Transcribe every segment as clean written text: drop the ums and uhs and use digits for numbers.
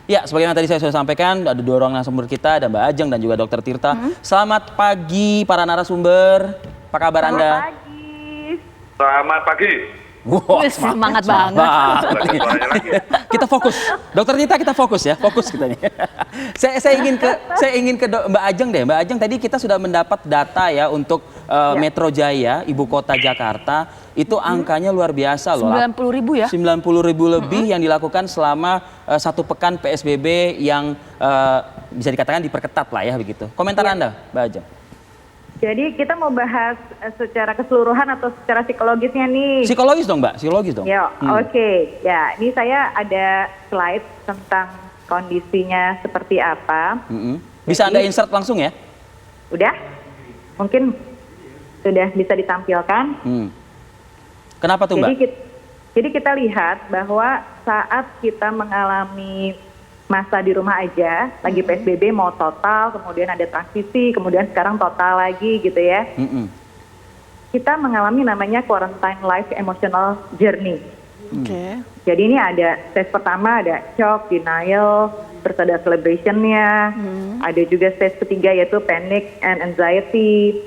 Ya, sebagaimana tadi saya sudah sampaikan, ada 2 orang narasumber kita, ada Mbak Ajeng dan juga Dr. Tirta. Selamat pagi para narasumber. Apa kabar Anda? Selamat pagi. Selamat pagi. Wah, Semangat banget. Suaranya lagi. Kita fokus, Dokter Tirta kita fokus ya, fokus kita nih. saya ingin ke Mbak Ajeng deh. Mbak Ajeng, tadi kita sudah mendapat data ya untuk Metro Jaya, ibu kota Jakarta, itu angkanya luar biasa loh. 90.000 ya? 90.000 lebih yang dilakukan selama 1 pekan PSBB yang bisa dikatakan diperketat lah ya begitu. Komentar Anda, Mbak Ajeng. Jadi kita mau bahas secara keseluruhan atau secara psikologisnya nih? Psikologis dong Mbak, psikologis dong. Ya, oke. Ya, ini saya ada slide tentang kondisinya seperti apa. Bisa Jadi, Anda insert langsung ya? Udah? Mungkin sudah bisa ditampilkan. Kenapa tuh Mbak? Jadi kita lihat bahwa saat kita mengalami masa di rumah aja, lagi PSBB mau total, kemudian ada transisi, kemudian sekarang total lagi gitu ya. Kita mengalami namanya quarantine life emotional journey. Jadi ini ada stage pertama, ada shock, denial, terus ada celebration-nya, ada juga stage ketiga yaitu panic and anxiety,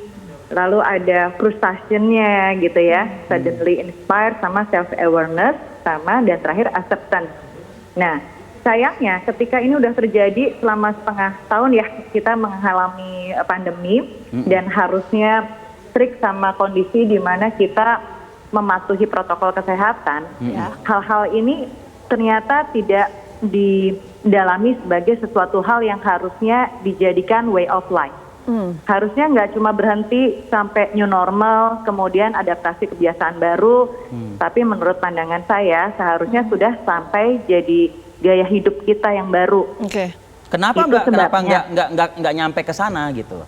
lalu ada frustration-nya gitu ya, suddenly inspired, sama self-awareness, sama dan terakhir acceptance. Nah, sayangnya ketika ini udah terjadi selama setengah tahun ya kita mengalami pandemi dan harusnya strict sama kondisi di mana kita mematuhi protokol kesehatan, hal-hal ini ternyata tidak didalami sebagai sesuatu hal yang harusnya dijadikan way of life. Harusnya nggak cuma berhenti sampai new normal, kemudian adaptasi kebiasaan baru, tapi menurut pandangan saya seharusnya sudah sampai jadi gaya hidup kita yang baru. Kenapa Itu Mbak? Kenapa sebabnya. nggak nyampe ke sana gitu?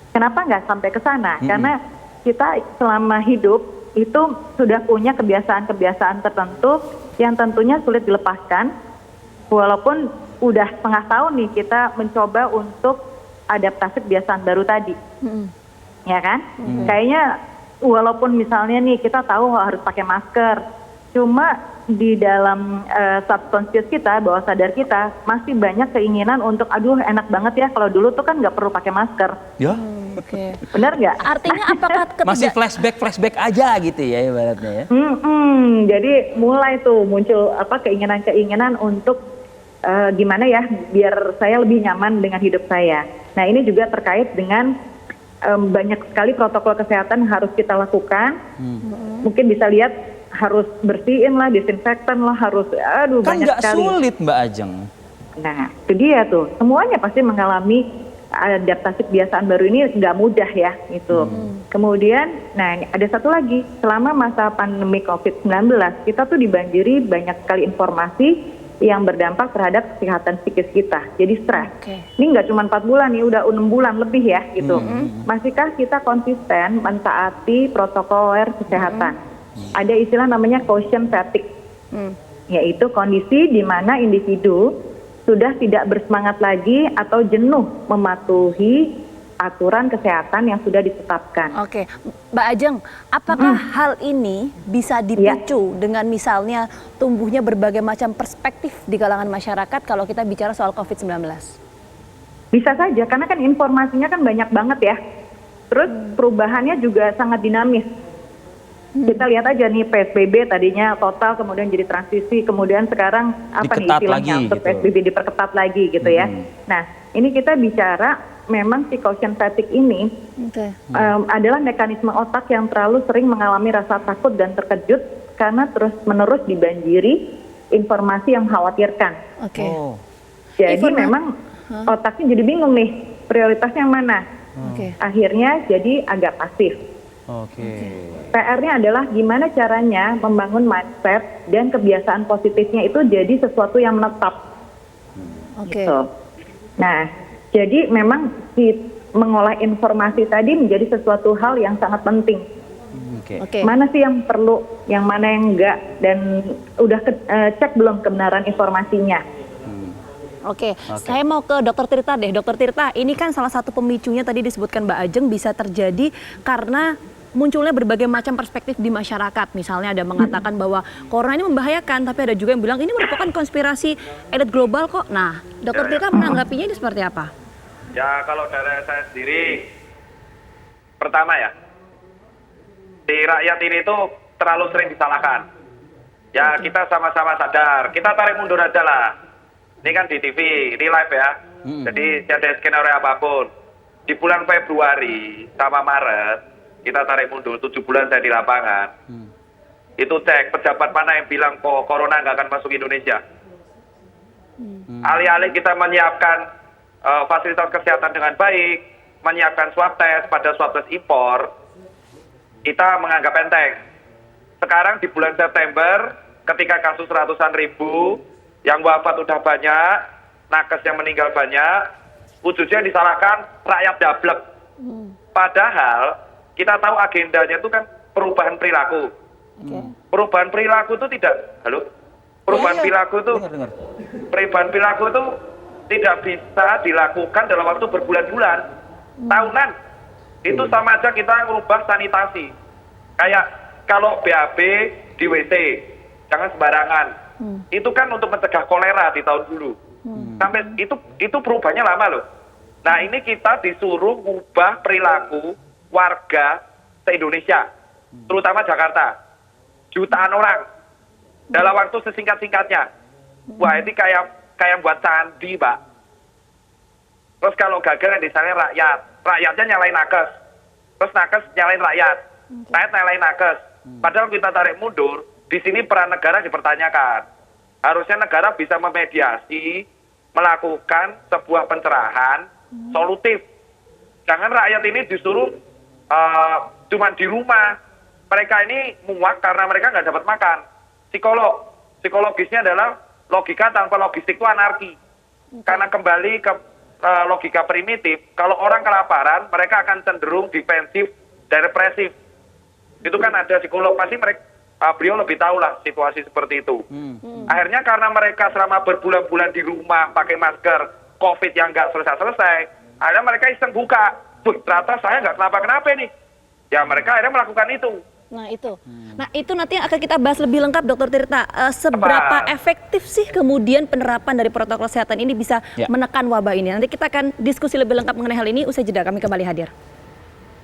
Kenapa nggak sampai ke sana? Karena kita selama hidup itu sudah punya kebiasaan-kebiasaan tertentu yang tentunya sulit dilepaskan. Walaupun udah setengah tahun nih kita mencoba untuk adaptasi kebiasaan baru tadi, ya kan? Kayaknya walaupun misalnya nih kita tahu harus pakai masker, cuma di dalam subconscious kita, bawah sadar kita masih banyak keinginan untuk aduh enak banget ya kalau dulu tuh kan nggak perlu pakai masker. Ya. Benar nggak? Artinya apakah Masih flashback aja gitu ya ibaratnya ya. Jadi mulai tuh muncul keinginan-keinginan untuk gimana ya biar saya lebih nyaman dengan hidup saya. Nah ini juga terkait dengan banyak sekali protokol kesehatan yang harus kita lakukan. Mungkin bisa lihat harus bersihin lah, disinfektan lah, harus Kan banyak nggak sekali. sulit Mbak Ajeng. Nah itu dia tuh, semuanya pasti mengalami adaptasi kebiasaan baru ini nggak mudah ya gitu. Kemudian, nah ada satu lagi, selama masa pandemi COVID-19 kita tuh dibanjiri banyak sekali informasi yang berdampak terhadap kesehatan psikis kita, jadi stres. Ini nggak cuma 4 bulan nih, udah 6 bulan lebih ya gitu. Masihkah kita konsisten mentaati protokoler kesehatan? Ada istilah namanya caution fatigue, yaitu kondisi di mana individu sudah tidak bersemangat lagi atau jenuh mematuhi aturan kesehatan yang sudah ditetapkan. Oke, Mbak Ajeng, apakah hal ini bisa dipicu dengan misalnya tumbuhnya berbagai macam perspektif di kalangan masyarakat kalau kita bicara soal COVID-19? Bisa saja, karena kan informasinya kan banyak banget ya. Terus perubahannya juga sangat dinamis. Kita lihat aja nih PSBB tadinya total, kemudian jadi transisi, kemudian sekarang apa nih Diketat istilahnya lagi, untuk gitu. PSBB diperketat lagi gitu ya. Nah ini kita bicara memang si caution fatigue ini adalah mekanisme otak yang terlalu sering mengalami rasa takut dan terkejut karena terus-menerus dibanjiri informasi yang mengkhawatirkan. Jadi memang otaknya jadi bingung nih prioritasnya yang mana. Akhirnya jadi agak pasif. PR-nya adalah gimana caranya membangun mindset dan kebiasaan positifnya itu jadi sesuatu yang menetap. Gitu. Nah, jadi memang mengolah informasi tadi menjadi sesuatu hal yang sangat penting. Mana sih yang perlu, yang mana yang enggak, dan udah cek belum kebenaran informasinya. Saya mau ke Dokter Tirta deh. Dokter Tirta, ini kan salah satu pemicunya tadi disebutkan Mbak Ajeng bisa terjadi karena munculnya berbagai macam perspektif di masyarakat. Misalnya ada mengatakan bahwa corona ini membahayakan, tapi ada juga yang bilang ini merupakan konspirasi elit global kok. Nah, Dr. Tirta menanggapinya ini seperti apa? Ya kalau dari saya sendiri, pertama ya, di rakyat ini tuh terlalu sering disalahkan. Ya kita sama-sama sadar, kita tarik mundur aja lah. Ini kan di TV, ini live ya. Jadi ada skenario apapun. Di bulan Februari sama Maret, kita tarik mundur 7 bulan saya di lapangan. Itu cek pejabat mana yang bilang kok corona nggak akan masuk Indonesia. Alih-alih kita menyiapkan fasilitas kesehatan dengan baik, menyiapkan swab test pada swab test impor, kita menganggap enteng. Sekarang di bulan September, ketika kasus ratusan ribu, yang wafat udah banyak, nakes yang meninggal banyak, wujudnya disalahkan rakyat dablek. Padahal kita tahu agendanya itu kan perubahan perilaku. Perubahan perilaku itu tidak, perubahan perilaku itu, perubahan perilaku itu tidak bisa dilakukan dalam waktu berbulan-bulan, tahunan. Itu sama aja kita merubah sanitasi. Kayak kalau BAB di WC, jangan sembarangan. Itu kan untuk mencegah kolera di tahun dulu. Sampai itu perubahannya lama loh. Nah ini kita disuruh mengubah perilaku warga se-Indonesia, terutama Jakarta. Jutaan orang dalam waktu sesingkat-singkatnya. Wah ini kayak buat candi, Pak. Terus kalau gagal yang disalahin rakyatnya nyalain nakes. Terus nakes nyalain rakyat nyalain nakes. Padahal kita tarik mundur, di sini peran negara dipertanyakan. Harusnya negara bisa memediasi, melakukan sebuah pencerahan solutif. Jangan rakyat ini disuruh cuma di rumah. Mereka ini muak karena mereka nggak dapat makan. Psikologisnya adalah logika tanpa logistik itu anarki. Karena kembali ke logika primitif, kalau orang kelaparan, mereka akan cenderung defensif dan represif. Itu kan ada psikolog, pasti mereka, beliau lebih tahu lah situasi seperti itu. Akhirnya karena mereka selama berbulan-bulan di rumah pakai masker, COVID yang nggak selesai-selesai, akhirnya mereka iseng buka. Ternyata saya nggak kenapa-kenapa nih. Ya mereka akhirnya melakukan itu. Nah itu nanti yang akan kita bahas lebih lengkap, Dr. Tirta. Seberapa efektif sih kemudian penerapan dari protokol kesehatan ini bisa menekan wabah ini? Nanti kita akan diskusi lebih lengkap mengenai hal ini. Usai jeda kami kembali hadir.